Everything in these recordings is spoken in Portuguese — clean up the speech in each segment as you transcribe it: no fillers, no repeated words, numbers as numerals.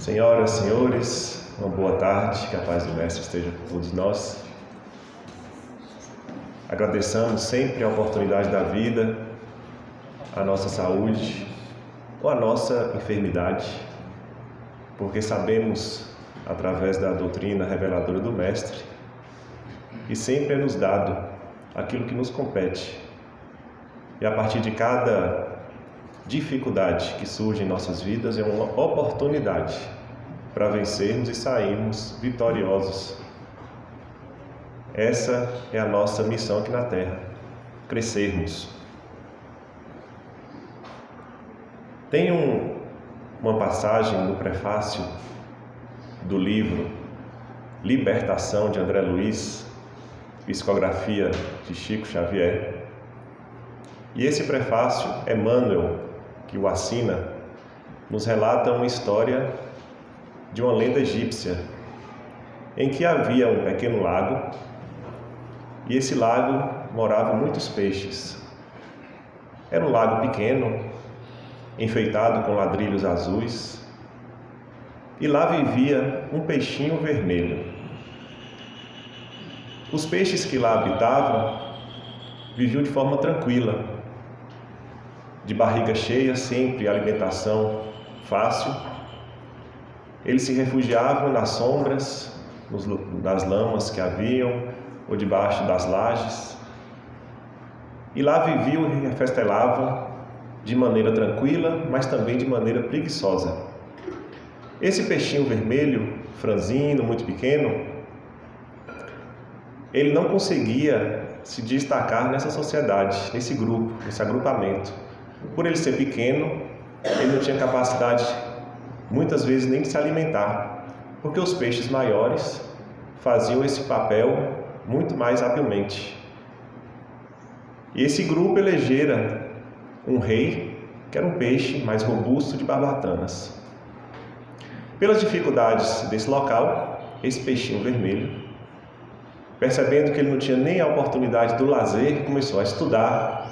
Senhoras, senhores, uma boa tarde, que a paz do Mestre esteja com todos nós. Agradeçamos sempre a oportunidade da vida, a nossa saúde ou a nossa enfermidade, porque sabemos, através da doutrina reveladora do Mestre, que sempre é nos dado aquilo que nos compete. E a partir de cada dificuldade que surge em nossas vidas é uma oportunidade para vencermos e sairmos vitoriosos. Essa é a nossa missão aqui na Terra, crescermos. Tem uma passagem no prefácio do livro Libertação, de André Luiz, psicografia de Chico Xavier. E esse prefácio, Emmanuel, que o assina, nos relata uma história de uma lenda egípcia, em que havia um pequeno lago, e esse lago moravam muitos peixes. Era um lago pequeno, enfeitado com ladrilhos azuis, e lá vivia um peixinho vermelho. Os peixes que lá habitavam viviam de forma tranquila, de barriga cheia, sempre alimentação fácil. Eles se refugiavam nas sombras, nas lamas que haviam, ou debaixo das lajes. E lá viviam e refestelavam de maneira tranquila, mas também de maneira preguiçosa. Esse peixinho vermelho, franzino, muito pequeno, ele não conseguia se destacar nessa sociedade, nesse grupo, nesse agrupamento. Por ele ser pequeno, ele não tinha capacidade, muitas vezes, nem de se alimentar, porque os peixes maiores faziam esse papel muito mais habilmente. E esse grupo elegera um rei, que era um peixe mais robusto, de barbatanas. Pelas dificuldades desse local, esse peixinho vermelho, percebendo que ele não tinha nem a oportunidade do lazer, começou a estudar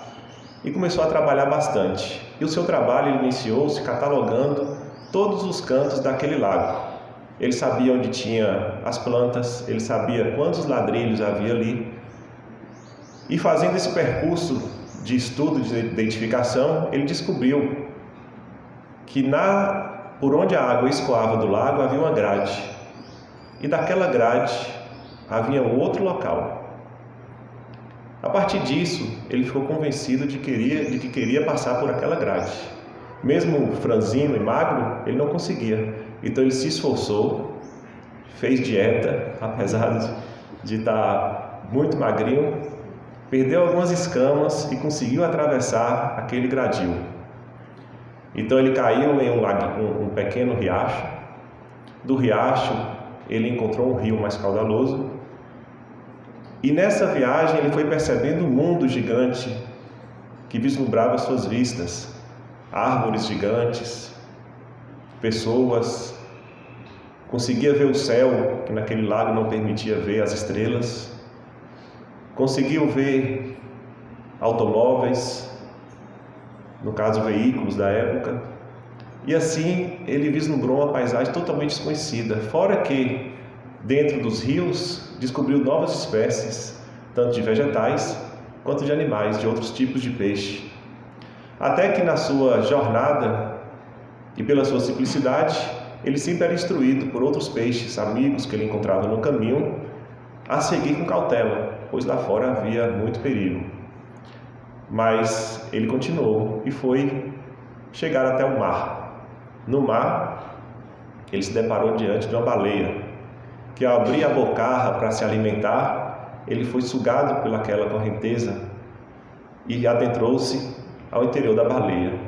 e começou a trabalhar bastante. E o seu trabalho iniciou-se catalogando todos os cantos daquele lago. Ele sabia onde tinha as plantas, ele sabia quantos ladrilhos havia ali. E fazendo esse percurso de estudo, de identificação, ele descobriu que por onde a água escoava do lago havia uma grade. E daquela grade havia um outro local. A partir disso, ele ficou convencido de que queria passar por aquela grade. Mesmo franzino e magro, ele não conseguia. Então ele se esforçou, fez dieta, apesar de estar muito magrinho, perdeu algumas escamas e conseguiu atravessar aquele gradil. Então ele caiu em um pequeno riacho. Do riacho, ele encontrou um rio mais caudaloso. E nessa viagem ele foi percebendo um mundo gigante que vislumbrava suas vistas. Árvores gigantes, pessoas, conseguia ver o céu, que naquele lago não permitia ver as estrelas, conseguiu ver automóveis, no caso veículos da época, e assim ele vislumbrou uma paisagem totalmente desconhecida, fora que dentro dos rios descobriu novas espécies, tanto de vegetais quanto de animais, de outros tipos de peixe. Até que na sua jornada e pela sua simplicidade, ele sempre era instruído por outros peixes, amigos que ele encontrava no caminho, a seguir com cautela, pois lá fora havia muito perigo. Mas ele continuou e foi chegar até o mar. No mar, ele se deparou diante de uma baleia, que ao abrir a bocarra para se alimentar, ele foi sugado pelaquela correnteza e adentrou-se ao interior da baleia.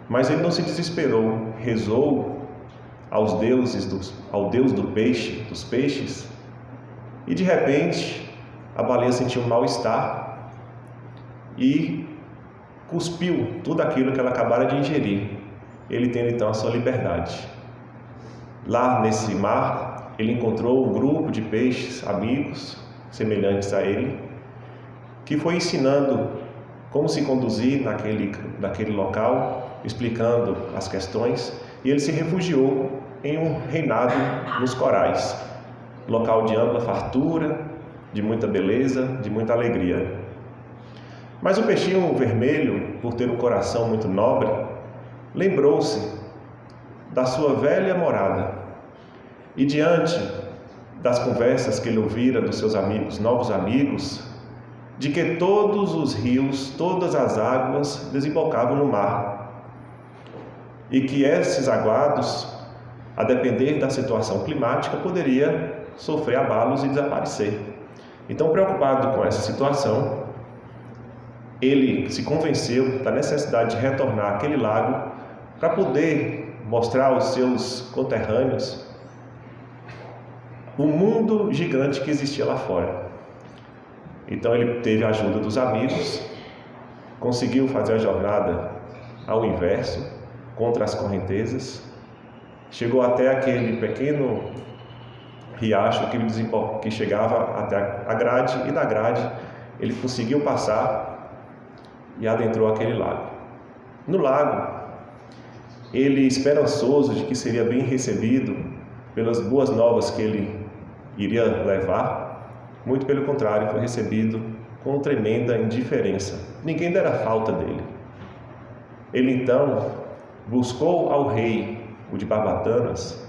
Mas ele não se desesperou, rezou aos deuses, ao Deus do peixe, dos peixes, e de repente a baleia sentiu um mal-estar e cuspiu tudo aquilo que ela acabara de ingerir, ele tendo então a sua liberdade. Lá nesse mar, ele encontrou um grupo de peixes, amigos, semelhantes a ele, que foi ensinando como se conduzir naquele local, explicando as questões, e ele se refugiou em um reinado nos corais, local de ampla fartura, de muita beleza, de muita alegria. Mas o peixinho vermelho, por ter um coração muito nobre, lembrou-se da sua velha morada e, diante das conversas que ele ouvira dos seus amigos, novos amigos, de que todos os rios, todas as águas desembocavam no mar e que esses aguados, a depender da situação climática, poderia sofrer abalos e desaparecer. Então, preocupado com essa situação, ele se convenceu da necessidade de retornar àquele lago para poder mostrar aos seus conterrâneos o mundo gigante que existia lá fora. Então ele teve a ajuda dos amigos, conseguiu fazer a jornada ao inverso, contra as correntezas, chegou até aquele pequeno riacho que chegava até a grade, e da grade ele conseguiu passar e adentrou aquele lago. No lago, ele, esperançoso de que seria bem recebido pelas boas novas que ele iria levar, muito pelo contrário, foi recebido com tremenda indiferença. Ninguém dera falta dele. Ele então buscou ao rei, o de Barbatanas,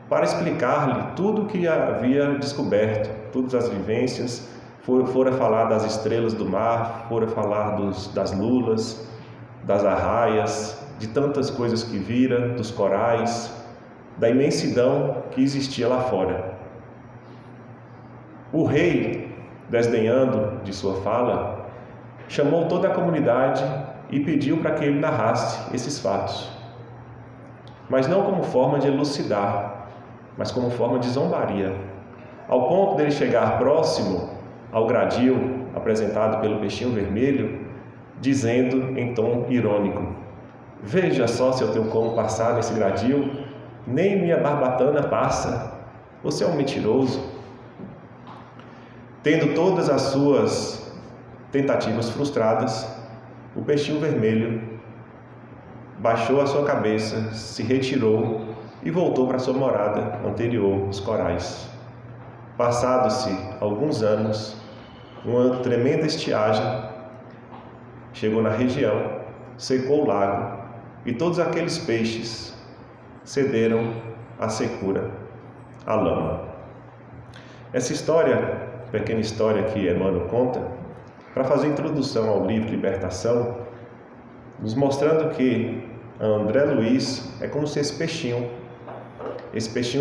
para explicar-lhe tudo o que havia descoberto, todas as vivências. Fora falar das estrelas do mar, fora falar das lulas, das arraias, de tantas coisas que vira, dos corais, da imensidão que existia lá fora. O rei, desdenhando de sua fala, chamou toda a comunidade e pediu para que ele narrasse esses fatos, mas não como forma de elucidar, mas como forma de zombaria, ao ponto dele chegar próximo ao gradil apresentado pelo peixinho vermelho, dizendo em tom irônico: "Veja só se eu tenho como passar nesse gradil, nem minha barbatana passa, você é um mentiroso." Tendo todas as suas tentativas frustradas, o peixinho vermelho baixou a sua cabeça, se retirou e voltou para sua morada anterior, os corais. Passados-se alguns anos, uma tremenda estiagem chegou na região, secou o lago e todos aqueles peixes cederam à secura, à lama. Essa história, pequena história que Emmanuel conta, para fazer a introdução ao livro Libertação, nos mostrando que André Luiz é como se esse peixinho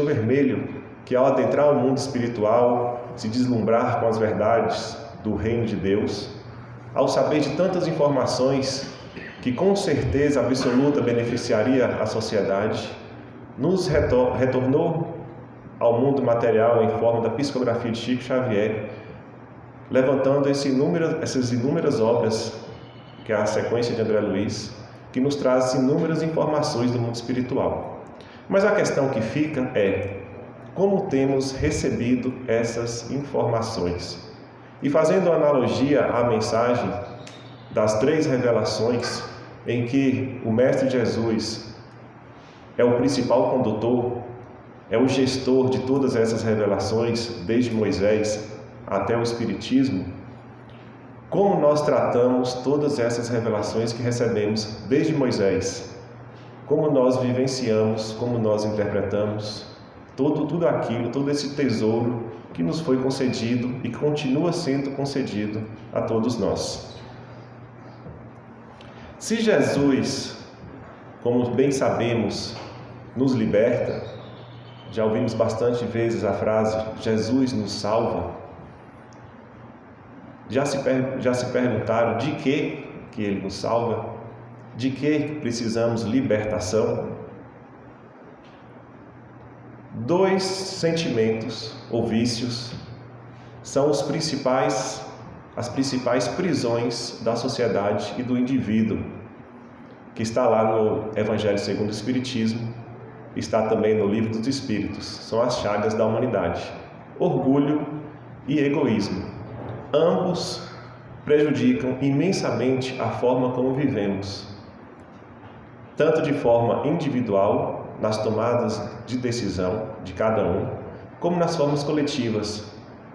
vermelho, que ao adentrar o mundo espiritual, se deslumbrar com as verdades do reino de Deus, ao saber de tantas informações que com certeza absoluta beneficiaria a sociedade, nos retornou ao mundo material em forma da psicografia de Chico Xavier, levantando essas inúmeras obras, que é a sequência de André Luiz, que nos traz inúmeras informações do mundo espiritual. Mas a questão que fica é: como temos recebido essas informações? E fazendo analogia à mensagem das 3 revelações, em que o Mestre Jesus é o principal condutor, é o gestor de todas essas revelações, desde Moisés até o Espiritismo, como nós tratamos todas essas revelações que recebemos desde Moisés? Como nós vivenciamos, como nós interpretamos tudo aquilo, todo esse tesouro que nos foi concedido e continua sendo concedido a todos nós. Se Jesus, como bem sabemos, nos liberta, já ouvimos bastante vezes a frase "Jesus nos salva", já se perguntaram de que Ele nos salva? De que precisamos libertação? 2 sentimentos ou vícios são as principais prisões da sociedade e do indivíduo, que está lá no Evangelho segundo o Espiritismo, está também no Livro dos Espíritos. São as chagas da humanidade: orgulho e egoísmo. Ambos prejudicam imensamente a forma como vivemos, tanto de forma individual nas tomadas de decisão de cada um, como nas formas coletivas.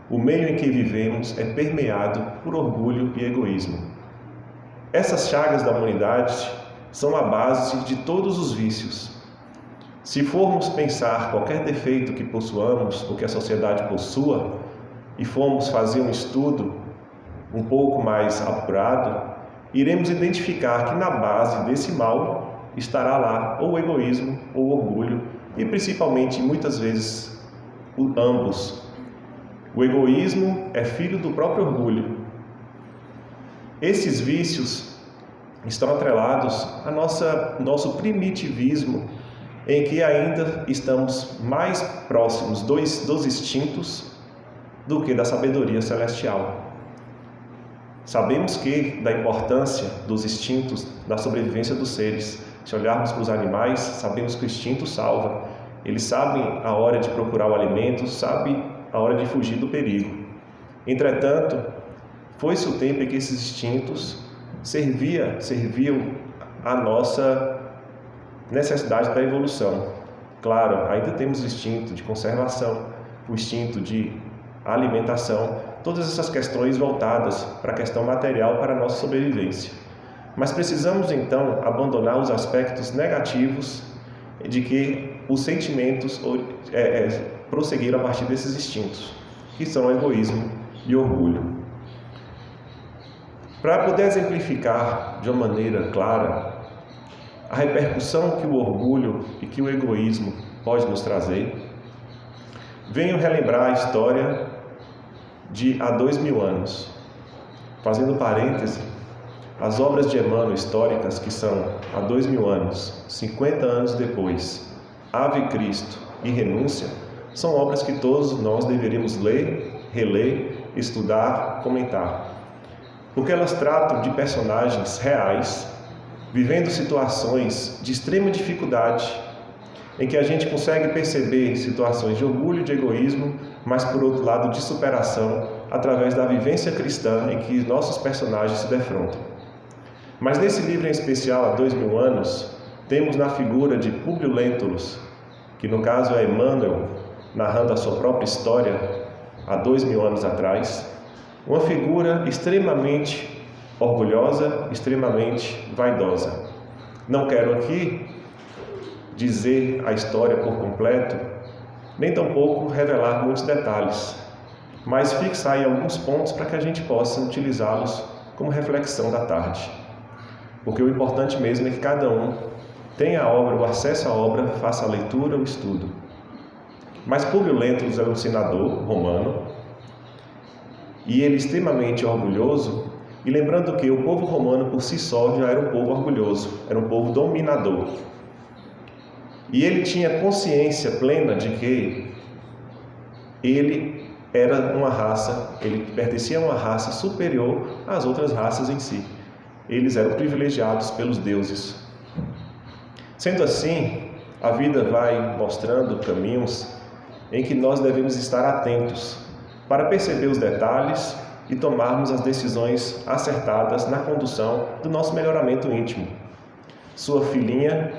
O meio em que vivemos é permeado por orgulho e egoísmo. Essas chagas da humanidade são a base de todos os vícios. Se formos pensar qualquer defeito que possuamos ou que a sociedade possua e formos fazer um estudo um pouco mais apurado, iremos identificar que na base desse mal estará lá ou o egoísmo ou o orgulho e principalmente, muitas vezes, ambos. O egoísmo é filho do próprio orgulho. Esses vícios estão atrelados ao nosso primitivismo, em que ainda estamos mais próximos dos instintos do que da sabedoria celestial. Sabemos da importância dos instintos da sobrevivência dos seres. Se olharmos para os animais, sabemos que o instinto salva. Eles sabem a hora de procurar o alimento, sabem a hora de fugir do perigo. Entretanto, foi-se o tempo em que esses instintos serviam à nossa necessidade da evolução. Claro, ainda temos o instinto de conservação, o instinto de alimentação, todas essas questões voltadas para a questão material, para a nossa sobrevivência. Mas precisamos então abandonar os aspectos negativos de que os sentimentos prosseguiram a partir desses instintos, que são o egoísmo e o orgulho. Para poder exemplificar de uma maneira clara a repercussão que o orgulho e que o egoísmo pode nos trazer, venho relembrar a história de há 2000 anos. Fazendo parêntese, as obras de Emmanuel históricas, que são há 2000 anos, 50 anos depois, Ave Cristo e Renúncia, são obras que todos nós deveríamos ler, reler, estudar, comentar. Porque elas tratam de personagens reais, vivendo situações de extrema dificuldade, em que a gente consegue perceber situações de orgulho e de egoísmo, mas por outro lado de superação, através da vivência cristã em que nossos personagens se defrontam. Mas nesse livro em especial, há 2000 anos, temos na figura de Públio Lentulus, que no caso é Emmanuel, narrando a sua própria história há 2000 anos atrás, uma figura extremamente orgulhosa, extremamente vaidosa. Não quero aqui dizer a história por completo, nem tampouco revelar muitos detalhes, mas fixar em alguns pontos para que a gente possa utilizá-los como reflexão da tarde. Porque o importante mesmo é que cada um tenha a obra, o acesso à obra, faça a leitura, o estudo. Mas Públio Lentulus é um senador romano, e ele extremamente orgulhoso, e lembrando que o povo romano por si só já era um povo orgulhoso, era um povo dominador. E ele tinha consciência plena de que ele era uma raça, ele pertencia a uma raça superior às outras raças em si. Eles eram privilegiados pelos deuses. Sendo assim, a vida vai mostrando caminhos em que nós devemos estar atentos para perceber os detalhes e tomarmos as decisões acertadas na condução do nosso melhoramento íntimo. Sua filhinha,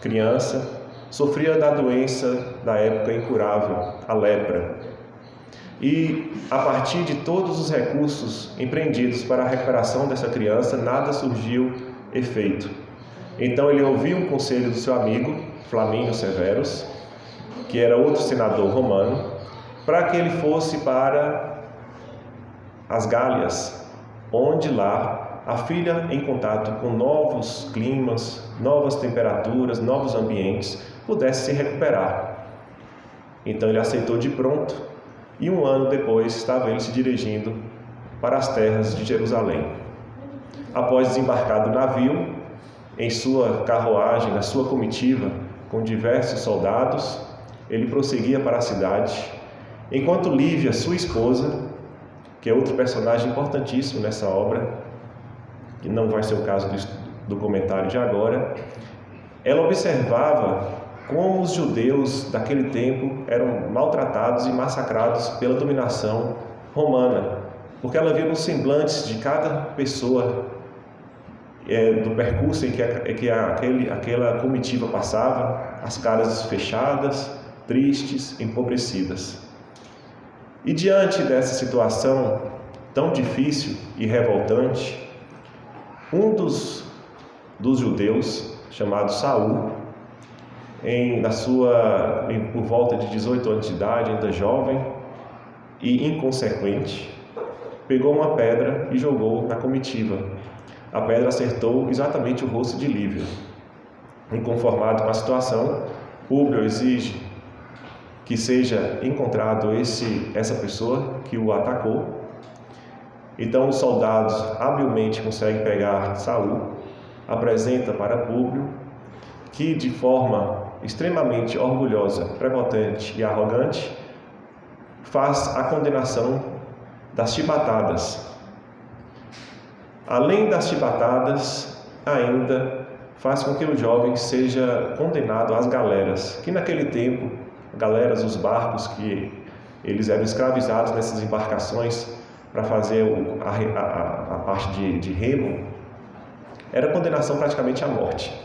criança, sofria da doença da época incurável, a lepra. E, a partir de todos os recursos empreendidos para a recuperação dessa criança, nada surgiu efeito. Então ele ouviu um conselho do seu amigo, Flamínio Severus, que era outro senador romano, para que ele fosse para as Gálias, onde lá a filha, em contato com novos climas, novas temperaturas, novos ambientes, pudesse se recuperar. Então ele aceitou de pronto, e 1 ano depois estava ele se dirigindo para as terras de Jerusalém. Após desembarcar do navio, em sua carruagem, na sua comitiva, com diversos soldados, ele prosseguia para a cidade, enquanto Lívia, sua esposa, que é outro personagem importantíssimo nessa obra, que não vai ser o caso do comentário de agora, ela observava como os judeus daquele tempo eram maltratados e massacrados pela dominação romana, porque ela via nos semblantes de cada pessoa do percurso em que aquela comitiva passava, as caras fechadas, tristes, empobrecidas. E diante dessa situação tão difícil e revoltante, um dos judeus, chamado Saul, por volta de 18 anos de idade, ainda jovem e inconsequente, pegou uma pedra e jogou na comitiva. A pedra acertou exatamente o rosto de Lívia. Inconformado com a situação, Públio exige que seja encontrado essa pessoa que o atacou. Então os soldados habilmente conseguem pegar Saul, apresenta para Públio, que de forma extremamente orgulhosa, prepotente e arrogante, faz a condenação das chibatadas. Além das chibatadas, ainda faz com que o jovem seja condenado às galeras, que naquele tempo, galeras, os barcos que eles eram escravizados nessas embarcações para fazer a parte de remo, era condenação praticamente à morte.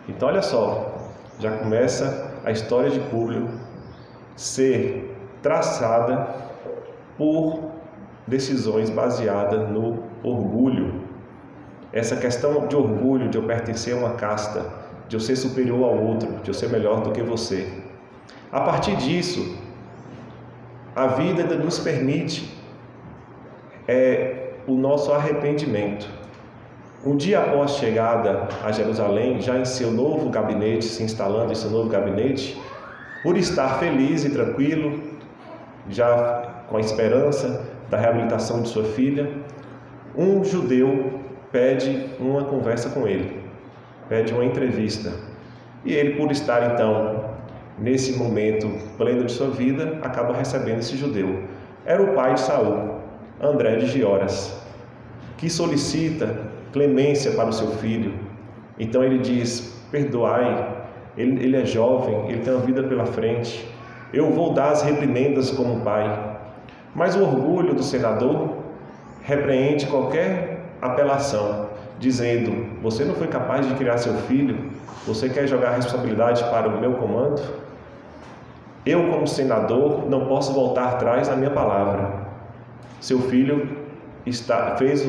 Então olha só, já começa a história de Públio ser traçada por decisões baseadas no orgulho. Essa questão de orgulho, de eu pertencer a uma casta, de eu ser superior ao outro, de eu ser melhor do que você. A partir disso, a vida ainda nos permite o nosso arrependimento. Um dia após chegada a Jerusalém, já em seu novo gabinete, se instalando em seu novo gabinete, por estar feliz e tranquilo, já com a esperança da reabilitação de sua filha, um judeu pede uma conversa com ele, pede uma entrevista. E ele, por estar então nesse momento pleno de sua vida, acaba recebendo esse judeu. Era o pai de Saul, André de Gioras, que solicita clemência para o seu filho. Então ele diz: perdoai, ele é jovem, ele tem uma vida pela frente, eu vou dar as reprimendas como pai. Mas o orgulho do senador repreende qualquer apelação, dizendo: você não foi capaz de criar seu filho, você quer jogar a responsabilidade para o meu comando? Eu, como senador, não posso voltar atrás na minha palavra. Seu filho fez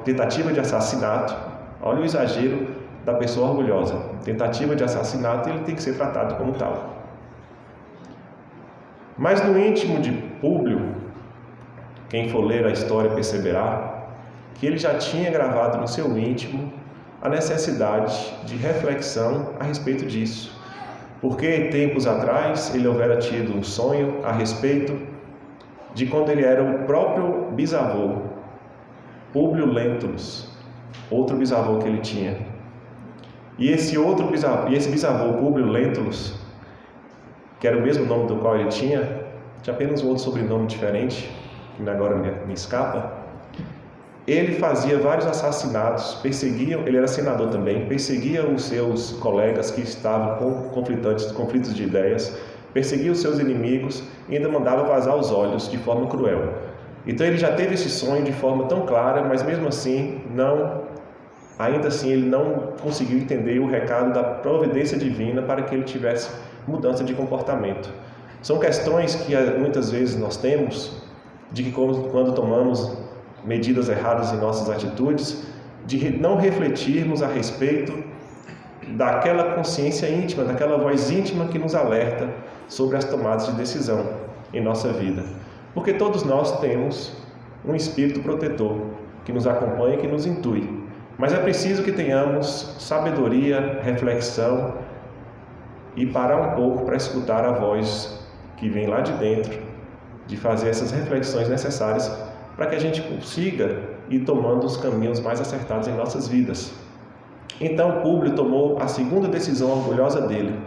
tentativa de assassinato. Olha o exagero da pessoa orgulhosa. Tentativa de assassinato, ele tem que ser tratado como tal. Mas no íntimo de Públio, quem for ler a história perceberá que ele já tinha gravado no seu íntimo a necessidade de reflexão a respeito disso. Porque tempos atrás ele houvera tido um sonho a respeito de quando ele era o próprio bisavô, Públio Lentulus, outro bisavô que ele tinha. E esse bisavô, Públio Lentulus, que era o mesmo nome do qual ele tinha apenas um outro sobrenome diferente, que agora me escapa. Ele fazia vários assassinatos, ele era senador também, perseguia os seus colegas que estavam com conflitos de ideias, perseguia os seus inimigos e ainda mandava vazar os olhos de forma cruel. Então ele já teve esse sonho de forma tão clara, mas mesmo assim, ainda assim ele não conseguiu entender o recado da providência divina para que ele tivesse mudança de comportamento. São questões que muitas vezes nós temos, de que quando tomamos medidas erradas em nossas atitudes, de não refletirmos a respeito daquela consciência íntima, daquela voz íntima que nos alerta sobre as tomadas de decisão em nossa vida. Porque todos nós temos um espírito protetor que nos acompanha, que nos intui. Mas é preciso que tenhamos sabedoria, reflexão e parar um pouco para escutar a voz que vem lá de dentro, de fazer essas reflexões necessárias para que a gente consiga ir tomando os caminhos mais acertados em nossas vidas. Então Públio tomou a segunda decisão orgulhosa dele,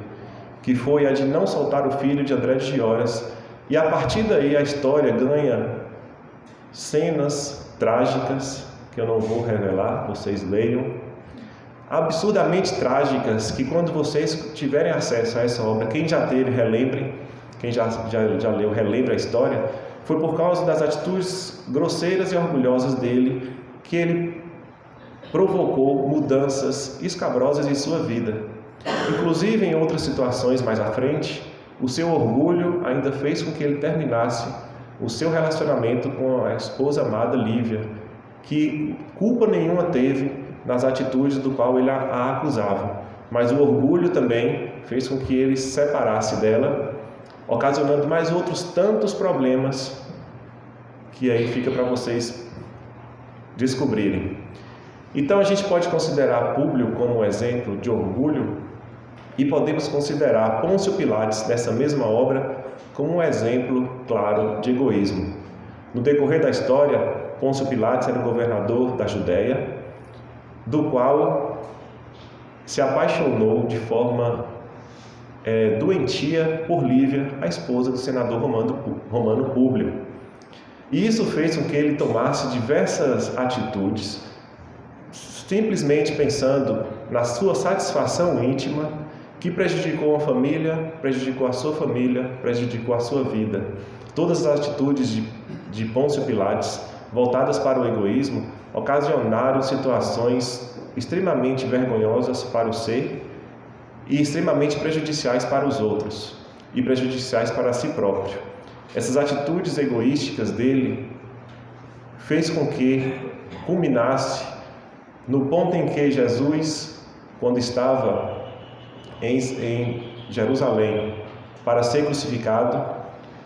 que foi a de não soltar o filho de André de Gioras, e a partir daí a história ganha cenas trágicas, que eu não vou revelar, vocês leiam, absurdamente trágicas, que quando vocês tiverem acesso a essa obra, quem já teve, relembrem, quem já leu, relembre a história. Foi por causa das atitudes grosseiras e orgulhosas dele que ele provocou mudanças escabrosas em sua vida. Inclusive, em outras situações mais à frente, o seu orgulho ainda fez com que ele terminasse o seu relacionamento com a esposa amada Lívia, que culpa nenhuma teve nas atitudes do qual ele a acusava. Mas o orgulho também fez com que ele se separasse dela, ocasionando mais outros tantos problemas que aí fica para vocês descobrirem. Então a gente pode considerar Públio como um exemplo de orgulho e podemos considerar Pôncio Pilatos nessa mesma obra como um exemplo claro de egoísmo. No decorrer da história, Pôncio Pilatos era o governador da Judéia, do qual se apaixonou de forma doentia por Lívia, a esposa do senador romano Públio. E isso fez com que ele tomasse diversas atitudes, simplesmente pensando na sua satisfação íntima, que prejudicou a família, prejudicou a sua família, prejudicou a sua vida. Todas as atitudes de Pôncio Pilatos, voltadas para o egoísmo, ocasionaram situações extremamente vergonhosas para o ser e extremamente prejudiciais para os outros e prejudiciais para si próprio. Essas atitudes egoísticas dele fez com que culminasse no ponto em que Jesus, quando estava em Jerusalém para ser crucificado,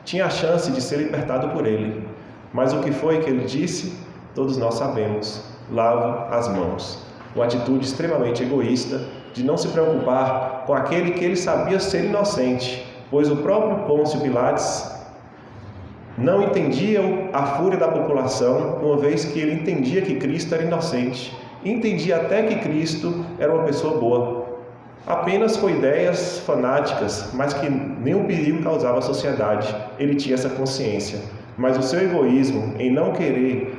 tinha a chance de ser libertado por ele. Mas o que foi que ele disse? Todos nós sabemos: lava as mãos. Uma atitude extremamente egoísta de não se preocupar com aquele que ele sabia ser inocente, pois o próprio Pôncio Pilatos não entendia a fúria da população, uma vez que ele entendia que Cristo era inocente, entendia até que Cristo era uma pessoa boa, apenas com ideias fanáticas, mas que nenhum perigo causava à sociedade. Ele tinha essa consciência, mas o seu egoísmo em não querer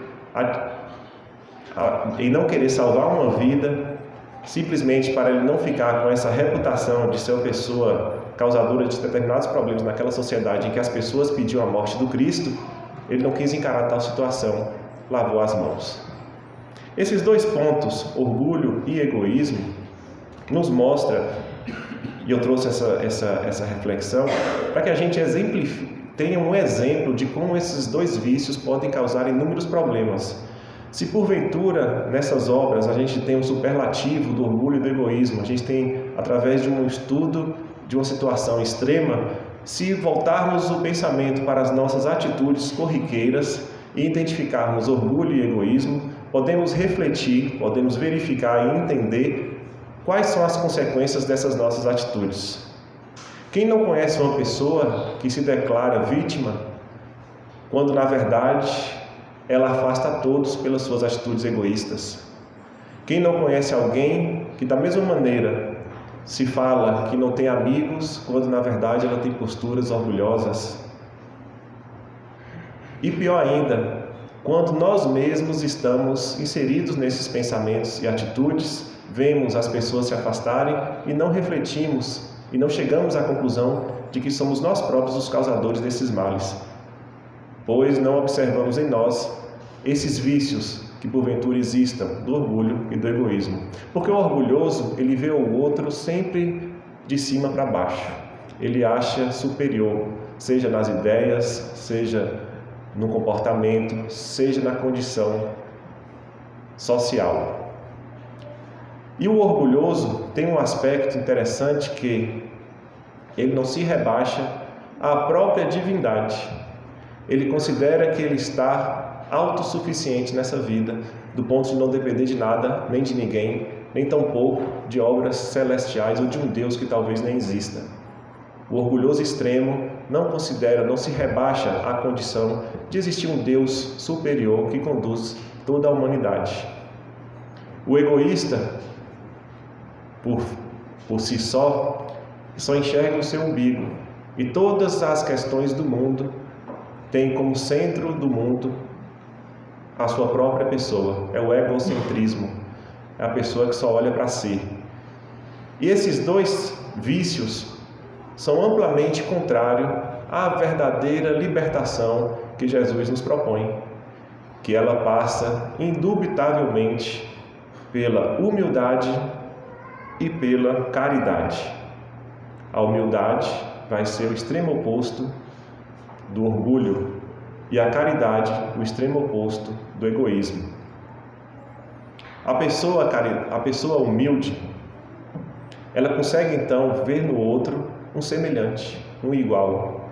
salvar uma vida, simplesmente para ele não ficar com essa reputação de ser uma pessoa causadora de determinados problemas naquela sociedade em que as pessoas pediam a morte do Cristo, ele não quis encarar tal situação, lavou as mãos. Esses dois pontos, orgulho e egoísmo, nos mostra, e eu trouxe essa reflexão, para que a gente tenha um exemplo de como esses dois vícios podem causar inúmeros problemas. Se porventura nessas obras a gente tem um superlativo do orgulho e do egoísmo, a gente tem, através de um estudo de uma situação extrema, se voltarmos o pensamento para as nossas atitudes corriqueiras e identificarmos orgulho e egoísmo, podemos refletir, podemos verificar e entender quais são as consequências dessas nossas atitudes. Quem não conhece uma pessoa que se declara vítima, quando na verdade ela afasta a todos pelas suas atitudes egoístas? Quem não conhece alguém que da mesma maneira se fala que não tem amigos, quando na verdade ela tem posturas orgulhosas? E pior ainda, quando nós mesmos estamos inseridos nesses pensamentos e atitudes, vemos as pessoas se afastarem e não refletimos e não chegamos à conclusão de que somos nós próprios os causadores desses males, pois não observamos em nós esses vícios que porventura existam, do orgulho e do egoísmo. Porque o orgulhoso, ele vê o outro sempre de cima para baixo. Ele acha superior, seja nas ideias, seja no comportamento, seja na condição social. E o orgulhoso tem um aspecto interessante, que ele não se rebaixa à própria divindade. Ele considera que ele está autossuficiente nessa vida, do ponto de não depender de nada, nem de ninguém, nem tampouco de obras celestiais ou de um Deus que talvez nem exista. O orgulhoso extremo não considera, não se rebaixa à condição de existir um Deus superior que conduz toda a humanidade. O egoísta, por si só enxerga o seu umbigo, e todas as questões do mundo têm como centro do mundo a sua própria pessoa. É o egocentrismo, é a pessoa que só olha para si. E esses dois vícios são amplamente contrários à verdadeira libertação que Jesus nos propõe, que ela passa indubitavelmente pela humildade e pela caridade. A humildade vai ser o extremo oposto do orgulho e a caridade o extremo oposto do egoísmo. A pessoa humilde, ela consegue então ver no outro um semelhante, um igual.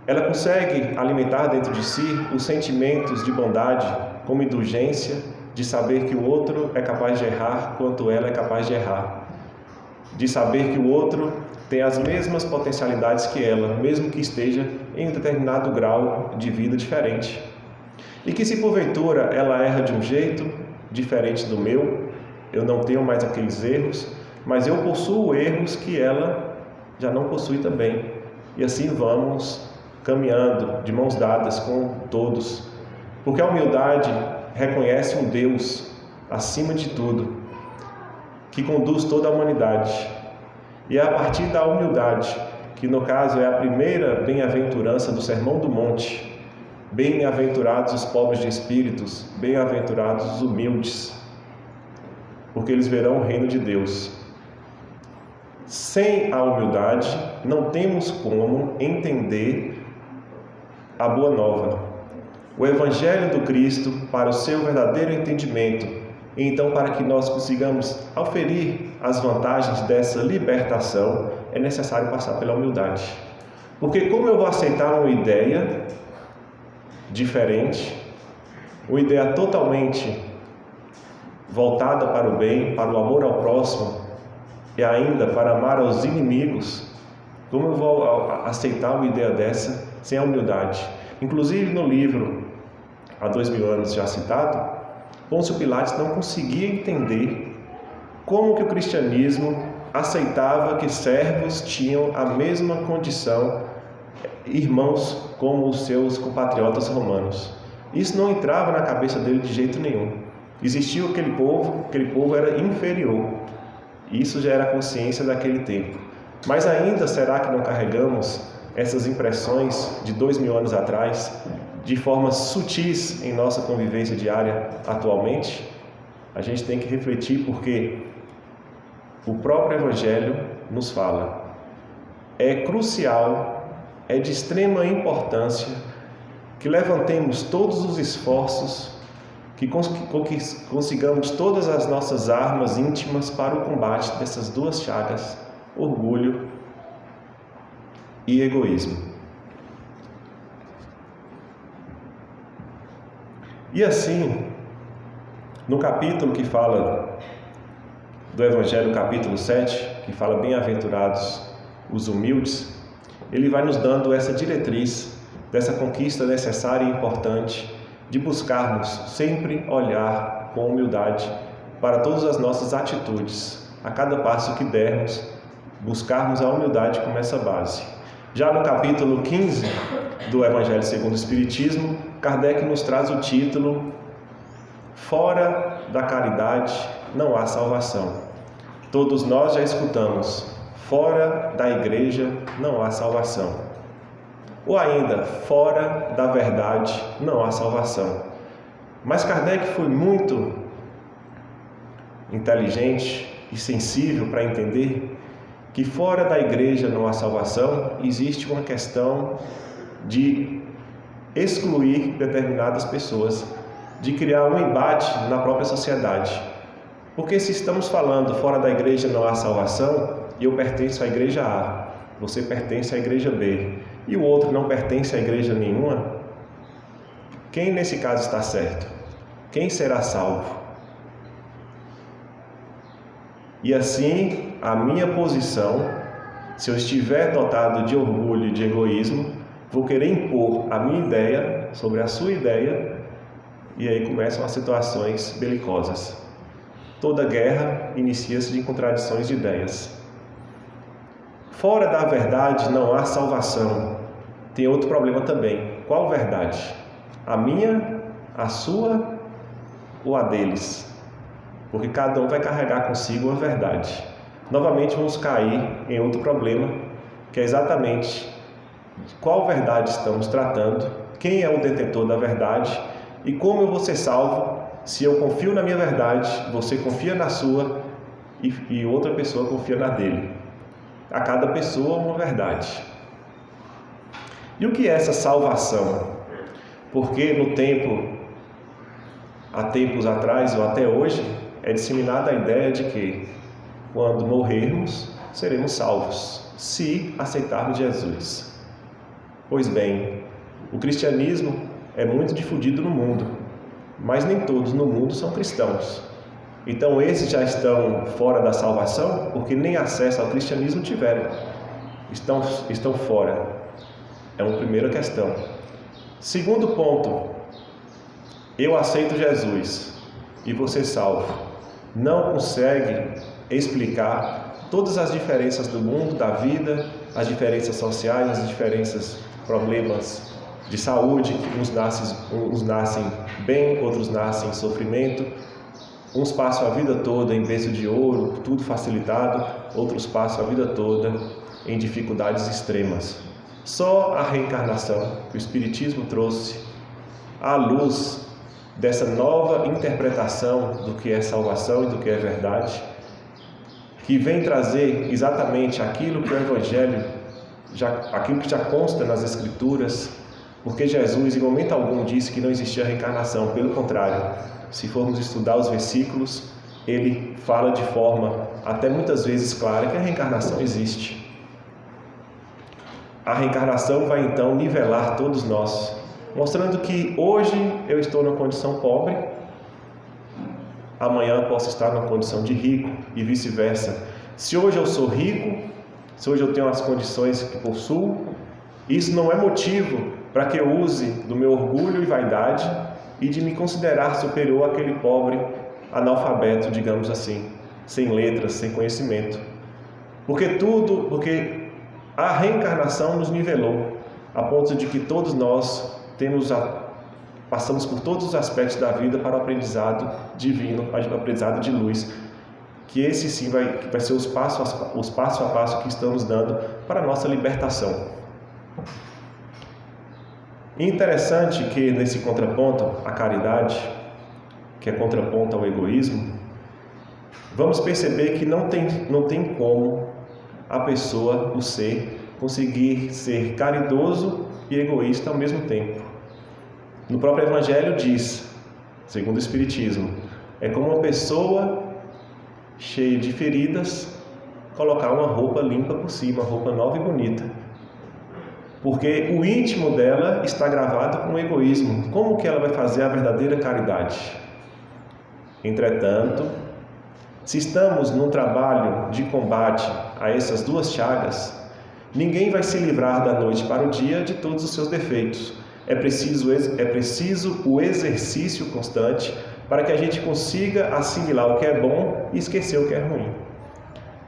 Ela consegue alimentar dentro de si os sentimentos de bondade, como indulgência, de saber que o outro é capaz de errar quanto ela é capaz de errar. De saber que o outro tem as mesmas potencialidades que ela, mesmo que esteja em um determinado grau de vida diferente. E que se porventura ela erra de um jeito diferente do meu, eu não tenho mais aqueles erros, mas eu possuo erros que ela já não possui também. E assim vamos caminhando de mãos dadas com todos. Porque a humildade reconhece um Deus acima de tudo, que conduz toda a humanidade. E é a partir da humildade, que no caso é a primeira bem-aventurança do Sermão do Monte, bem-aventurados os pobres de espíritos, bem-aventurados os humildes, porque eles verão o reino de Deus. Sem a humildade, não temos como entender a Boa Nova, o Evangelho do Cristo, para o seu verdadeiro entendimento. E então, para que nós consigamos auferir as vantagens dessa libertação, é necessário passar pela humildade. Porque como eu vou aceitar uma ideia diferente, uma ideia totalmente voltada para o bem, para o amor ao próximo e ainda para amar aos inimigos, como eu vou aceitar uma ideia dessa sem a humildade? Inclusive no livro, há 2000 anos já citado, Pôncio Pilatos não conseguia entender como que o cristianismo aceitava que servos tinham a mesma condição, irmãos como os seus compatriotas romanos. Isso não entrava na cabeça dele de jeito nenhum. Existia aquele povo era inferior. Isso já era a consciência daquele tempo. Mas ainda, será que não carregamos essas impressões de 2000 anos atrás de formas sutis em nossa convivência diária atualmente? A gente tem que refletir, porque o próprio Evangelho nos fala. É crucial, é de extrema importância que levantemos todos os esforços, que consigamos todas as nossas armas íntimas para o combate dessas duas chagas, orgulho e egoísmo. E assim, no capítulo que fala do Evangelho, capítulo 7, que fala bem-aventurados os humildes, ele vai nos dando essa diretriz dessa conquista necessária e importante de buscarmos sempre olhar com humildade para todas as nossas atitudes. A cada passo que dermos, buscarmos a humildade como essa base. Já no capítulo 15 do Evangelho segundo o Espiritismo, Kardec nos traz o título Fora da caridade não há salvação. Todos nós já escutamos, fora da igreja não há salvação. Ou ainda, fora da verdade não há salvação. Mas Kardec foi muito inteligente e sensível para entender que fora da igreja não há salvação, existe uma questão de excluir determinadas pessoas, de criar um embate na própria sociedade. Porque se estamos falando fora da igreja não há salvação, e eu pertenço à igreja A, você pertence à igreja B, e o outro não pertence à igreja nenhuma, quem nesse caso está certo? Quem será salvo? E assim, a minha posição, se eu estiver dotado de orgulho e de egoísmo, vou querer impor a minha ideia sobre a sua ideia, e aí começam as situações belicosas. Toda guerra inicia-se de contradições de ideias. Fora da verdade não há salvação. Tem outro problema também. Qual verdade? A minha, a sua ou a deles? Porque cada um vai carregar consigo uma verdade. Novamente vamos cair em outro problema, que é exatamente qual verdade estamos tratando, quem é o detentor da verdade e como eu vou ser salvo Se eu confio na minha verdade, você confia na sua e outra pessoa confia na dele. A cada pessoa uma verdade. E o que é essa salvação? Porque há tempos atrás ou até hoje, é disseminada a ideia de que quando morrermos, seremos salvos, se aceitarmos Jesus. Pois bem, o cristianismo é muito difundido no mundo, mas nem todos no mundo são cristãos. Então esses já estão fora da salvação, porque nem acesso ao cristianismo tiveram. Estão fora. É uma primeira questão. Segundo ponto, eu aceito Jesus e você salvo. Não consegue explicar todas as diferenças do mundo, da vida, as diferenças sociais, as diferenças, problemas de saúde, que uns nascem bem, outros nascem em sofrimento, uns passam a vida toda em berço de ouro, tudo facilitado, outros passam a vida toda em dificuldades extremas. Só a reencarnação que o Espiritismo trouxe à luz dessa nova interpretação do que é salvação e do que é verdade, que vem trazer exatamente aquilo que o Evangelho, aquilo que já consta nas Escrituras, porque Jesus em momento algum disse que não existia reencarnação, pelo contrário, se formos estudar os versículos, ele fala de forma até muitas vezes clara que a reencarnação existe. A reencarnação vai então nivelar todos nós, mostrando que hoje eu estou numa condição pobre, amanhã posso estar numa condição de rico e vice-versa. Se hoje eu sou rico, se hoje eu tenho as condições que possuo, isso não é motivo para que eu use do meu orgulho e vaidade e de me considerar superior àquele pobre analfabeto, digamos assim, sem letras, sem conhecimento. Porque a reencarnação nos nivelou, a ponto de que todos nós passamos por todos os aspectos da vida para o aprendizado divino, o aprendizado de luz, que esse sim vai ser os passo a passo que estamos dando para a nossa libertação. E interessante que nesse contraponto, a caridade, que é contraponto ao egoísmo, vamos perceber que não tem como a pessoa, o ser, conseguir ser caridoso e egoísta ao mesmo tempo. No próprio Evangelho diz, segundo o Espiritismo, é como uma pessoa cheia de feridas colocar uma roupa limpa por cima, uma roupa nova e bonita. Porque o íntimo dela está gravado com o egoísmo. Como que ela vai fazer a verdadeira caridade? Entretanto, se estamos num trabalho de combate a essas duas chagas, ninguém vai se livrar da noite para o dia de todos os seus defeitos. É preciso o exercício constante para que a gente consiga assimilar o que é bom e esquecer o que é ruim.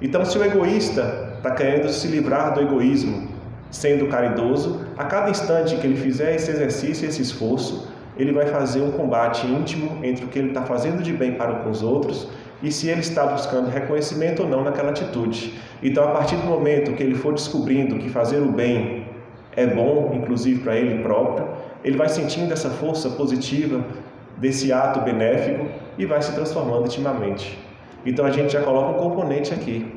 Então, se o egoísta está querendo se livrar do egoísmo, sendo caridoso, a cada instante que ele fizer esse exercício, esse esforço, ele vai fazer um combate íntimo entre o que ele está fazendo de bem para com os outros e se ele está buscando reconhecimento ou não naquela atitude. Então, a partir do momento que ele for descobrindo que fazer o bem é bom, inclusive para ele próprio, ele vai sentindo essa força positiva desse ato benéfico e vai se transformando intimamente. Então, a gente já coloca um componente aqui.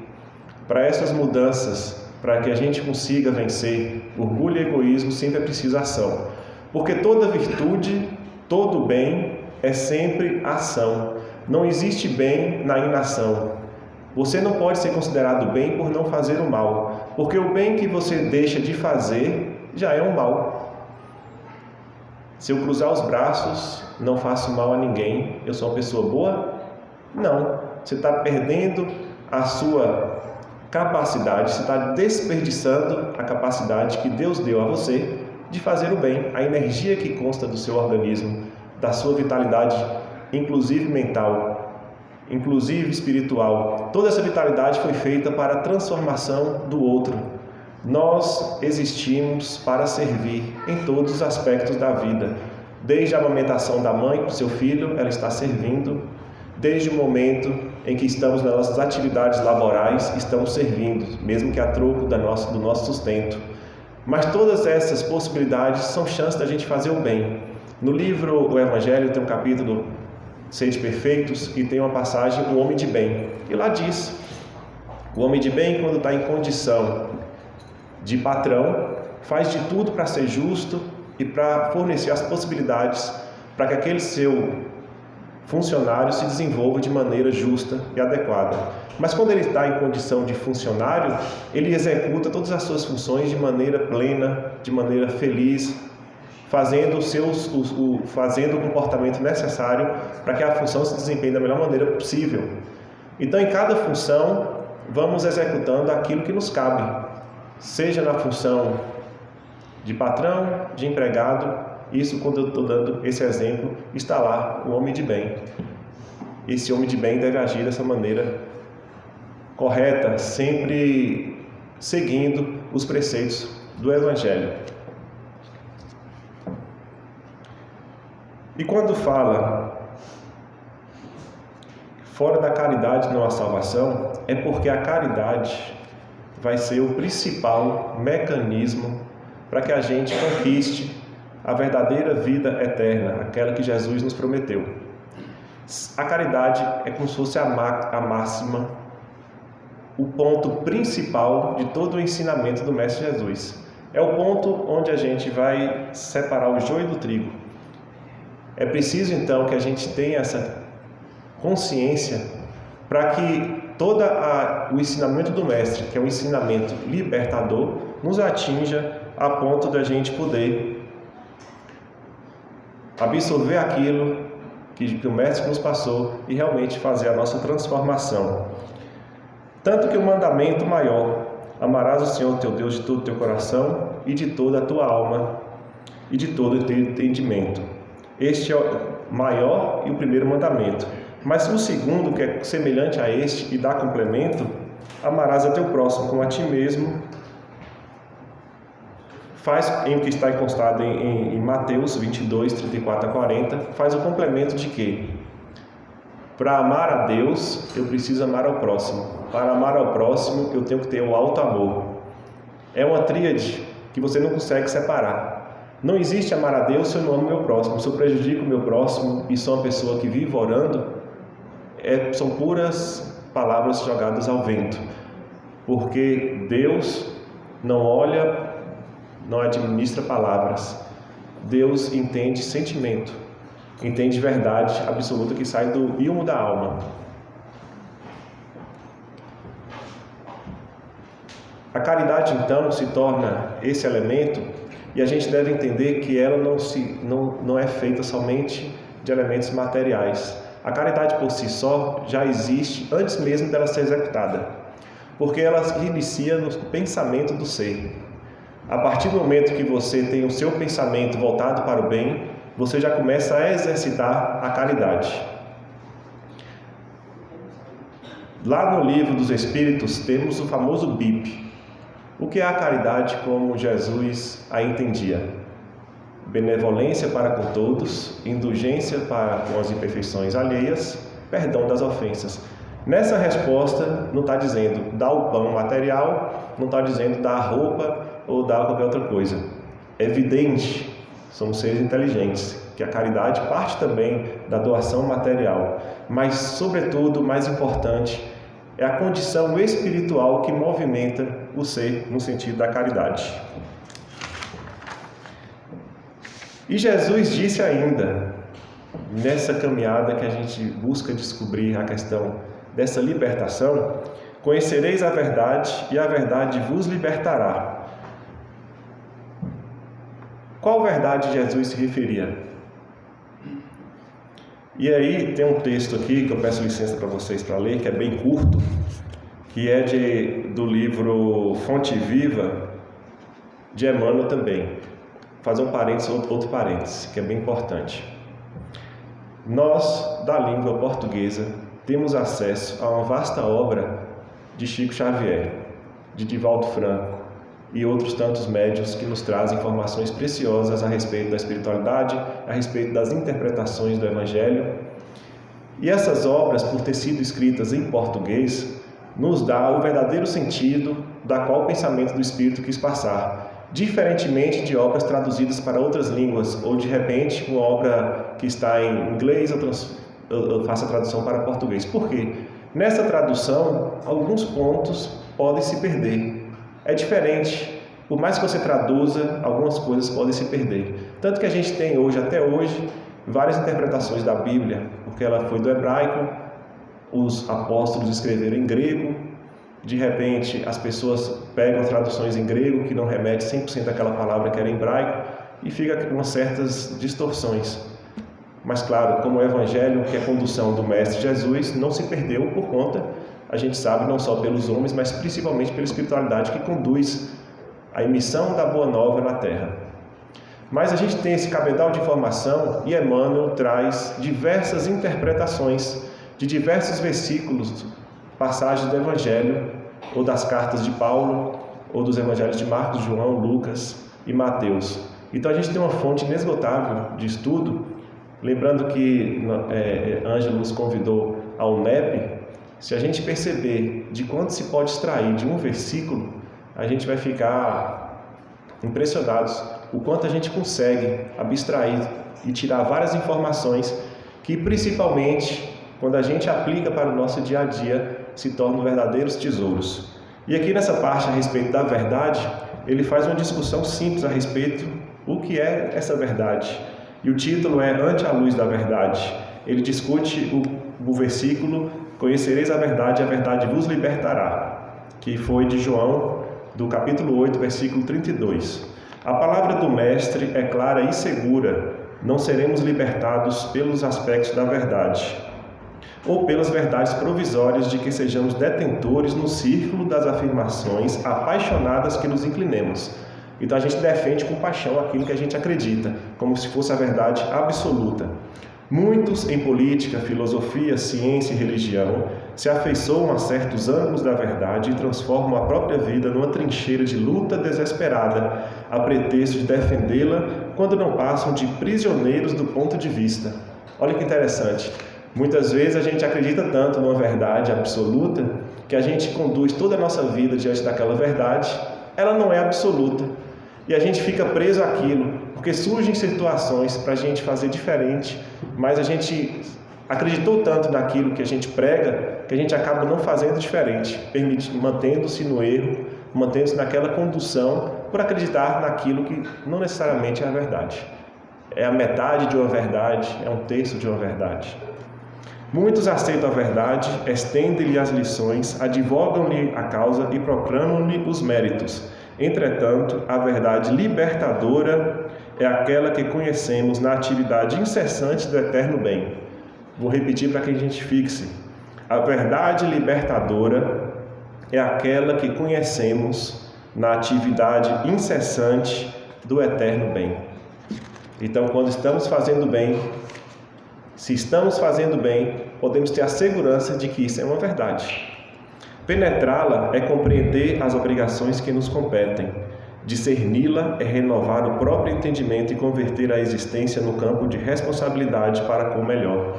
Para essas mudanças, para que a gente consiga vencer orgulho e egoísmo, sempre é preciso ação. Porque toda virtude, todo bem é sempre ação. Não existe bem na inação. Você não pode ser considerado bem por não fazer o mal, porque o bem que você deixa de fazer já é um mal. Se eu cruzar os braços, não faço mal a ninguém, eu sou uma pessoa boa? Não. Você está perdendo a sua capacidade, você está desperdiçando a capacidade que Deus deu a você de fazer o bem, a energia que consta do seu organismo, da sua vitalidade, inclusive mental, inclusive espiritual. Toda essa vitalidade foi feita para a transformação do outro. Nós existimos para servir em todos os aspectos da vida. Desde a amamentação da mãe para o seu filho, ela está servindo. Desde o momento em que estamos nas nossas atividades laborais, estamos servindo, mesmo que a troco do nosso sustento. Mas todas essas possibilidades são chances da gente fazer o bem. No livro O Evangelho tem um capítulo sede perfeitos, e tem uma passagem, o homem de bem. E lá diz, o homem de bem, quando está em condição de patrão, faz de tudo para ser justo e para fornecer as possibilidades para que aquele seu funcionário se desenvolva de maneira justa e adequada. Mas quando ele está em condição de funcionário, ele executa todas as suas funções de maneira plena, de maneira feliz, fazendo o comportamento necessário para que a função se desempenhe da melhor maneira possível. Então, em cada função, vamos executando aquilo que nos cabe, seja na função de patrão, de empregado. Isso, quando eu estou dando esse exemplo, está lá o homem de bem. Esse homem de bem deve agir dessa maneira correta, sempre seguindo os preceitos do Evangelho. E quando fala fora da caridade não há salvação, é porque a caridade vai ser o principal mecanismo para que a gente conquiste a verdadeira vida eterna, aquela que Jesus nos prometeu. A caridade é como se fosse a máxima, o ponto principal de todo o ensinamento do Mestre Jesus. É o ponto onde a gente vai separar o joio do trigo. É preciso, então, que a gente tenha essa consciência para que todo o ensinamento do Mestre, que é um ensinamento libertador, nos atinja a ponto da gente poder absorver aquilo que o Mestre nos passou e realmente fazer a nossa transformação. Tanto que o mandamento maior, amarás o Senhor teu Deus de todo o teu coração e de toda a tua alma e de todo o teu entendimento. Este é o maior e o primeiro mandamento. Mas o segundo, que é semelhante a este e dá complemento, amarás a teu próximo como a ti mesmo, faz em que está constado em Mateus 22, 34 a 40, faz o complemento de que para amar a Deus, eu preciso amar ao próximo. Para amar ao próximo, eu tenho que ter o alto amor. É uma tríade que você não consegue separar. Não existe amar a Deus se eu não amo o meu próximo. Se eu prejudico o meu próximo e sou uma pessoa que vive orando, são puras palavras jogadas ao vento. Porque Deus não olha, não administra palavras. Deus entende sentimento, entende verdade absoluta que sai do íntimo da alma. A caridade, então, se torna esse elemento, e a gente deve entender que ela não é feita somente de elementos materiais. A caridade por si só já existe antes mesmo dela ser executada, porque ela inicia no pensamento do ser. A partir do momento que você tem o seu pensamento voltado para o bem, você já começa a exercitar a caridade. Lá no Livro dos Espíritos temos o famoso BIP. O que é a caridade como Jesus a entendia? Benevolência para com todos, indulgência para com as imperfeições alheias, perdão das ofensas. Nessa resposta não está dizendo dar o pão material, não está dizendo dar a roupa ou dar qualquer outra coisa. É evidente, somos seres inteligentes, que a caridade parte também da doação material, mas, sobretudo, mais importante, é a condição espiritual que movimenta o ser no sentido da caridade. E Jesus disse ainda, nessa caminhada que a gente busca descobrir a questão dessa libertação, conhecereis a verdade e a verdade vos libertará. Qual verdade Jesus se referia? E aí tem um texto aqui que eu peço licença para vocês para ler, que é bem curto, que é do livro Fonte Viva, de Emmanuel também. Vou fazer um parênteses, outro parênteses, que é bem importante. Nós, da língua portuguesa, temos acesso a uma vasta obra de Chico Xavier, de Divaldo Franco e outros tantos médiuns que nos trazem informações preciosas a respeito da espiritualidade, a respeito das interpretações do Evangelho. E essas obras, por ter sido escritas em português, nos dá o verdadeiro sentido da qual o pensamento do Espírito quis passar, diferentemente de obras traduzidas para outras línguas, ou de repente uma obra que está em inglês eu faço a tradução para português. Por quê? Nessa tradução, alguns pontos podem se perder. É diferente. Por mais que você traduza, algumas coisas podem se perder. Tanto que a gente tem hoje, até hoje, várias interpretações da Bíblia, porque ela foi do hebraico, os apóstolos escreveram em grego, de repente as pessoas pegam as traduções em grego, que não remete 100% àquela palavra que era em hebraico, e fica com certas distorções. Mas claro, como o Evangelho, que é a condução do Mestre Jesus, não se perdeu por conta, a gente sabe, não só pelos homens, mas principalmente pela espiritualidade que conduz a emissão da Boa Nova na Terra. Mas a gente tem esse cabedal de informação e Emmanuel traz diversas interpretações de diversos versículos, passagens do Evangelho, ou das cartas de Paulo, ou dos Evangelhos de Marcos, João, Lucas e Mateus. Então a gente tem uma fonte inesgotável de estudo. Lembrando que Ângelo nos convidou ao NEP, se a gente perceber de quanto se pode extrair de um versículo, a gente vai ficar impressionados o quanto a gente consegue abstrair e tirar várias informações que, principalmente, quando a gente aplica para o nosso dia a dia, se tornam verdadeiros tesouros. E aqui nessa parte a respeito da verdade, ele faz uma discussão simples a respeito do que é essa verdade. E o título é Ante a Luz da Verdade. Ele discute o versículo Conhecereis a verdade vos libertará, que foi de João, do capítulo 8, versículo 32. A palavra do Mestre é clara e segura, não seremos libertados pelos aspectos da verdade, ou pelas verdades provisórias de que sejamos detentores no círculo das afirmações apaixonadas que nos inclinemos. Então a gente defende com paixão aquilo que a gente acredita, como se fosse a verdade absoluta. Muitos em política, filosofia, ciência e religião se afeiçoam a certos ângulos da verdade e transformam a própria vida numa trincheira de luta desesperada, a pretexto de defendê-la quando não passam de prisioneiros do ponto de vista. Olha que interessante. Muitas vezes a gente acredita tanto numa verdade absoluta que a gente conduz toda a nossa vida diante daquela verdade. Ela não é absoluta. E a gente fica preso àquilo, porque surgem situações para a gente fazer diferente, mas a gente acreditou tanto naquilo que a gente prega, que a gente acaba não fazendo diferente, mantendo-se no erro, mantendo-se naquela condução, por acreditar naquilo que não necessariamente é a verdade. É a metade de uma verdade, é um terço de uma verdade. Muitos aceitam a verdade, estendem-lhe as lições, advogam-lhe a causa e proclamam-lhe os méritos. Entretanto, a verdade libertadora é aquela que conhecemos na atividade incessante do eterno bem. Vou repetir para que a gente fixe. A verdade libertadora é aquela que conhecemos na atividade incessante do eterno bem. Então, quando estamos fazendo bem, se estamos fazendo bem, podemos ter a segurança de que isso é uma verdade. Penetrá-la é compreender as obrigações que nos competem. Discerni-la é renovar o próprio entendimento e converter a existência no campo de responsabilidade para com o melhor.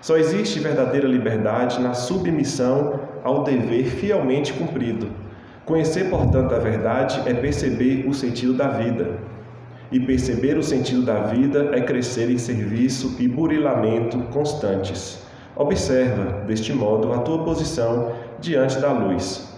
Só existe verdadeira liberdade na submissão ao dever fielmente cumprido. Conhecer, portanto, a verdade é perceber o sentido da vida. E perceber o sentido da vida é crescer em serviço e burilamento constantes. Observa, deste modo, a tua posição diante da luz.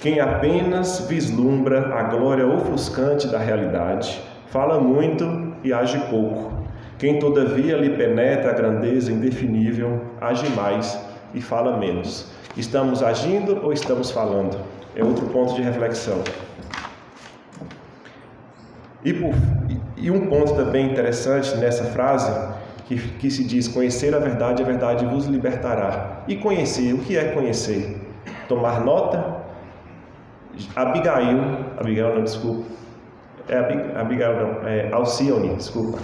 Quem apenas vislumbra a glória ofuscante da realidade, fala muito e age pouco. Quem, todavia, lhe penetra a grandeza indefinível, age mais e fala menos. Estamos agindo ou estamos falando? É outro ponto de reflexão. E um ponto também interessante nessa frase, que se diz, conhecer a verdade vos libertará. E conhecer, o que é conhecer? Tomar nota?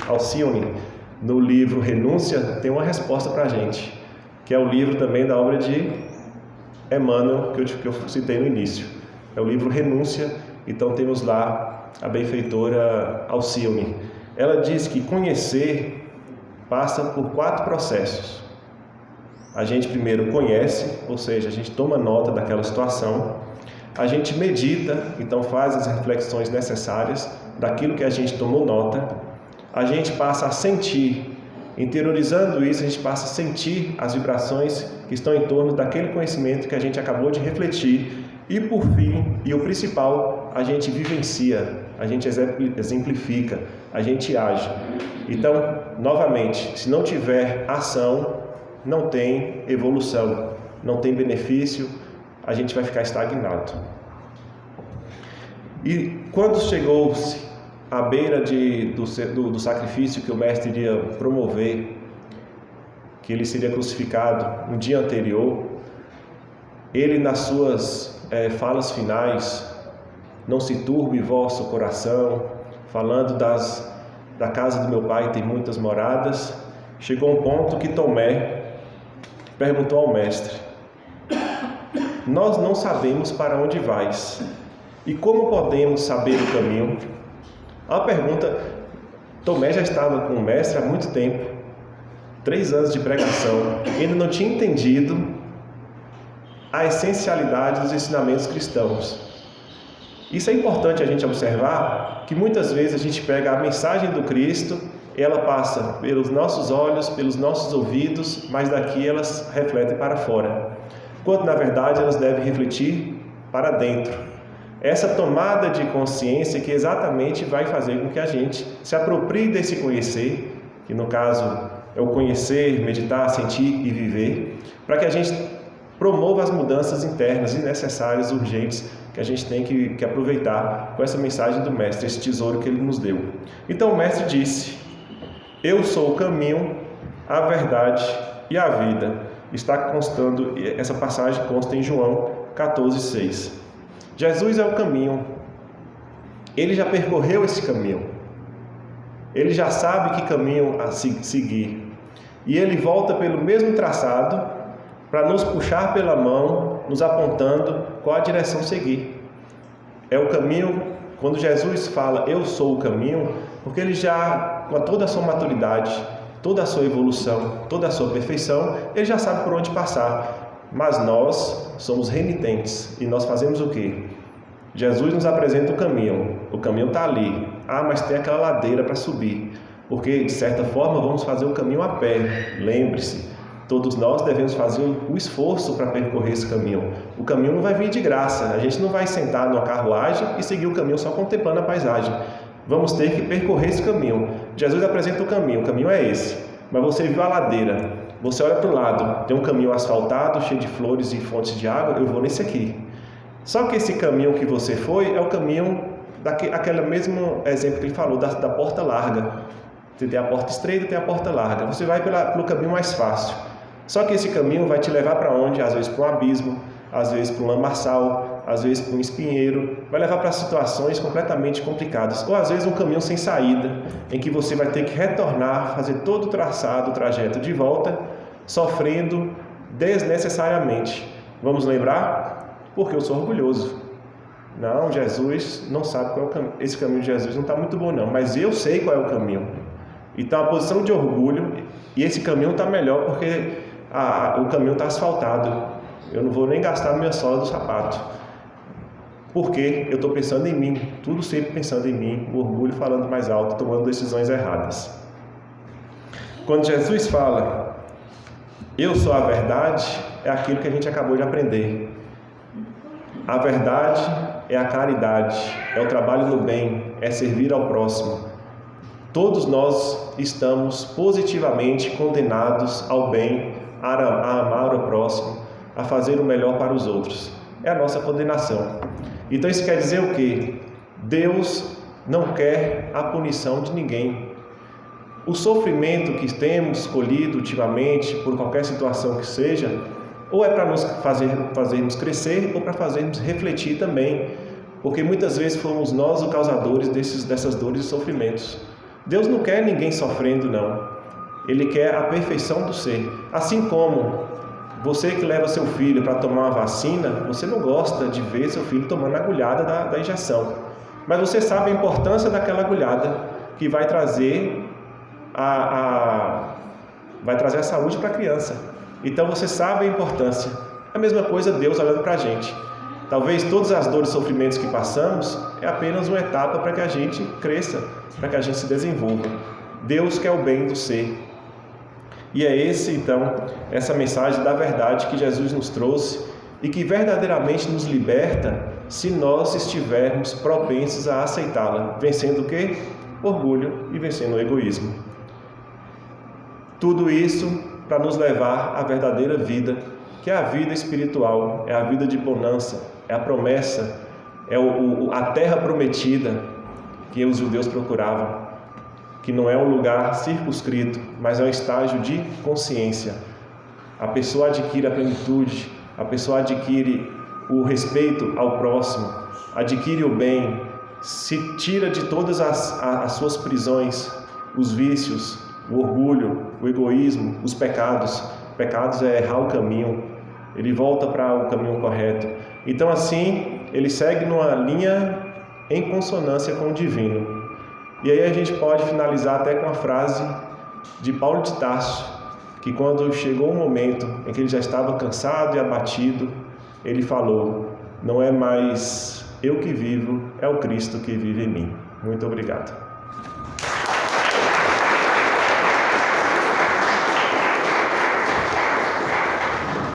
Alcione, no livro Renúncia, tem uma resposta para a gente, que é o livro também da obra de Emmanuel, que eu citei no início. É o livro Renúncia, então temos lá a benfeitora Alcione. Ela diz que conhecer passa por 4 processos. A gente primeiro conhece, ou seja, a gente toma nota daquela situação. A gente medita, então faz as reflexões necessárias daquilo que a gente tomou nota. A gente passa a sentir, Interiorizando isso, a gente passa a sentir as vibrações que estão em torno daquele conhecimento que a gente acabou de refletir. E por fim, e o principal, a gente vivencia, a gente exemplifica, a gente age. Então, novamente, se não tiver ação, não tem evolução, não tem benefício, a gente vai ficar estagnado. E quando chegou-se à beira do sacrifício que o mestre iria promover, que ele seria crucificado no dia anterior, ele nas suas falas finais, não se turbe vosso coração, falando da casa do meu pai tem muitas moradas, chegou um ponto que Tomé perguntou ao mestre: nós não sabemos para onde vais, e como podemos saber o caminho? A pergunta, Tomé já estava com o mestre há muito tempo, 3 anos de pregação, ainda não tinha entendido a essencialidade dos ensinamentos cristãos. Isso é importante a gente observar, que muitas vezes a gente pega a mensagem do Cristo, ela passa pelos nossos olhos, pelos nossos ouvidos, mas daqui elas refletem para fora, quando na verdade elas devem refletir para dentro. Essa tomada de consciência que exatamente vai fazer com que a gente se aproprie desse conhecer, que no caso é o conhecer, meditar, sentir e viver, para que a gente promova as mudanças internas e necessárias, urgentes, que a gente tem que aproveitar com essa mensagem do Mestre, esse tesouro que ele nos deu. Então o Mestre disse: eu sou o caminho, a verdade e a vida. Está constando, essa passagem consta em João 14,6. Jesus é o caminho. Ele já percorreu esse caminho. Ele já sabe que caminho a seguir. E ele volta pelo mesmo traçado para nos puxar pela mão, nos apontando qual a direção seguir. É o caminho, quando Jesus fala, eu sou o caminho, porque ele já, com toda a sua maturidade, toda a sua evolução, toda a sua perfeição, ele já sabe por onde passar. Mas nós somos renitentes e nós fazemos o quê? Jesus nos apresenta o caminho está ali. Ah, mas tem aquela ladeira para subir, porque de certa forma vamos fazer o caminho a pé. Lembre-se, todos nós devemos fazer o esforço para percorrer esse caminho. O caminho não vai vir de graça, a gente não vai sentar numa carruagem e seguir o caminho só contemplando a paisagem. Vamos ter que percorrer esse caminho. Jesus apresenta o caminho é esse, mas você viu a ladeira, você olha para o lado, tem um caminho asfaltado, cheio de flores e fontes de água, eu vou nesse aqui. Só que esse caminho que você foi é o caminho, aquele mesmo exemplo que ele falou, da porta larga. Você tem a porta estreita e tem a porta larga. Você vai pelo caminho mais fácil. Só que esse caminho vai te levar para onde? Às vezes para um abismo, às vezes para um lamaçal, às vezes para um espinheiro. Vai levar para situações completamente complicadas. Ou às vezes um caminho sem saída, em que você vai ter que retornar, fazer todo o traçado, o trajeto de volta, sofrendo desnecessariamente. Vamos lembrar? Porque eu sou orgulhoso. Não, Jesus não sabe qual é o caminho. Esse caminho de Jesus não está muito bom não, mas eu sei qual é o caminho. Então a posição de orgulho, e esse caminho está melhor porque o caminho está asfaltado. Eu não vou nem gastar a minha sola do sapato. Porque eu estou pensando em mim, tudo sempre pensando em mim, o orgulho falando mais alto, tomando decisões erradas. Quando Jesus fala, eu sou a verdade, é aquilo que a gente acabou de aprender. A verdade é a caridade, é o trabalho no bem, é servir ao próximo. Todos nós estamos positivamente condenados ao bem, a amar o próximo, a fazer o melhor para os outros. É a nossa condenação. Então isso quer dizer o quê? Deus não quer a punição de ninguém. O sofrimento que temos escolhido ultimamente, por qualquer situação que seja, ou é para nos fazermos crescer, ou para fazermos refletir também, porque muitas vezes fomos nós os causadores dessas dores e sofrimentos. Deus não quer ninguém sofrendo, não. Ele quer a perfeição do ser. Assim como você que leva seu filho para tomar uma vacina, você não gosta de ver seu filho tomando a agulhada da injeção. Mas você sabe a importância daquela agulhada, que vai trazer a saúde para a criança. Então você sabe a importância. A mesma coisa Deus olhando para a gente. Talvez todas as dores e sofrimentos que passamos é apenas uma etapa para que a gente cresça, para que a gente se desenvolva. Deus quer o bem do ser. E é essa mensagem da verdade que Jesus nos trouxe e que verdadeiramente nos liberta se nós estivermos propensos a aceitá-la, vencendo o quê? Orgulho e vencendo o egoísmo. Tudo isso para nos levar à verdadeira vida, que é a vida espiritual, é a vida de bonança, é a promessa, é a terra prometida que os judeus procuravam, que não é um lugar circunscrito, mas é um estágio de consciência. A pessoa adquire a plenitude, a pessoa adquire o respeito ao próximo, adquire o bem, se tira de todas as suas prisões, os vícios, o orgulho, o egoísmo, os pecados. Pecados é errar o caminho, ele volta para o caminho correto. Então assim, ele segue numa linha em consonância com o divino. E aí a gente pode finalizar até com a frase de Paulo de Tarso, que quando chegou o momento em que ele já estava cansado e abatido, ele falou: não é mais eu que vivo, é o Cristo que vive em mim. Muito obrigado.